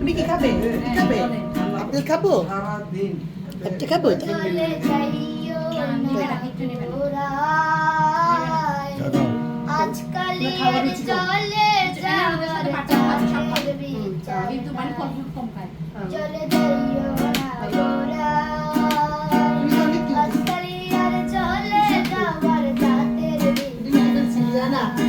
তুমি কি খাবে? কি খাবে? আপেল খাবো? সারাদিন একটা খাবো? চলে যাইও না তোরাই, আজকাল আর চলে যাবার চাঁদের বিচার নাই। চলে যাইও না তোরাই, আজকাল আর চলে যাবার চাঁদের বিচার নাই।